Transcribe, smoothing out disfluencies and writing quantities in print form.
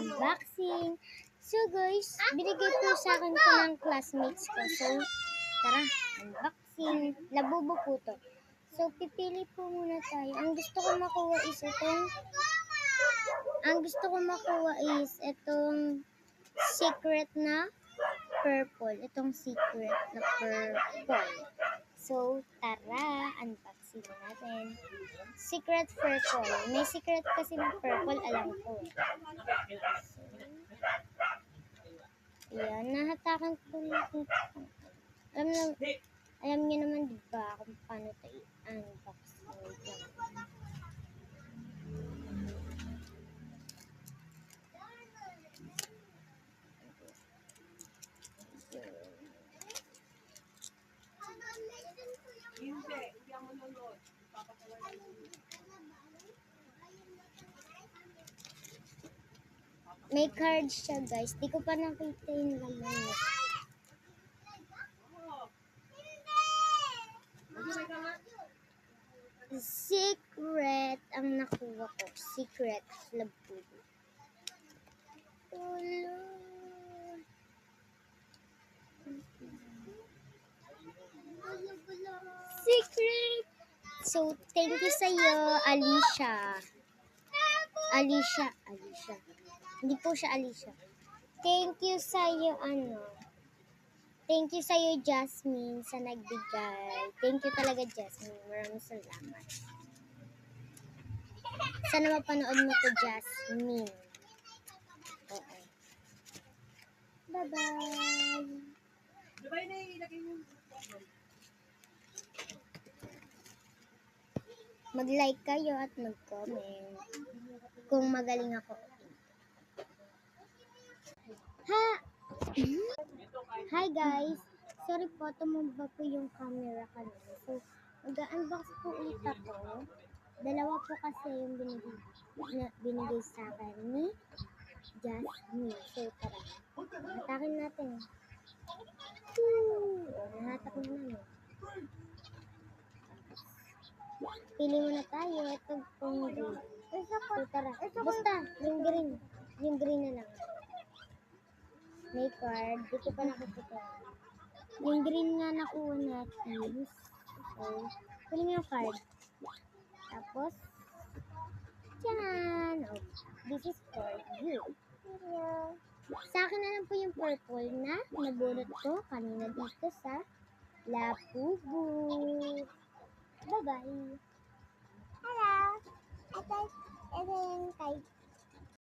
unboxing. So guys, binigay po sa akin po ng classmates ko. So, tara, unboxing. Labubo po to. So, pipili po muna tayo. Ang gusto ko makuha is itong secret na purple. Itong secret na purple. So, tara, unboxing natin. Secret purple. May secret kasi na purple, alam ko. So, ayan, nahatakan ko lang. Alam niyo naman diba kung paano ito i-unbox. May card siya guys. Di ko pa nakita yung laman. Secret ang nakuha ko. Secret labubo. Secret! So, thank you sa'yo, Alicia. Hindi po siya Alicia. Thank you sa'yo, Thank you sa'yo, Jasmine, sa nagbigay. Thank you talaga, Jasmine. Maraming salamat. Sana mapanood mo to, Jasmine. Oo. Bye-bye. Mag-like kayo at mag-comment kung magaling ako. Hi guys! Sorry po, tumumba po yung camera kanina. So, mag-unbox po ulit ako. Dalawa po kasi yung binigay sa akin ni Jasmine. So, tara. Hatakin natin. Nahatak na namin. Pili muna tayo. Ito pong green. So, tara. Basta, yung green. Yung green na lang. May card. Di ko pa nakikita. Yung green nga nakuha natin. So, pili nga yung card. Tapos, tiyan! Oh, this is for you. Sa akin na lang po yung purple na nabunot ko kanina dito sa Labubo. Bye-bye! Hello! Ito yung kay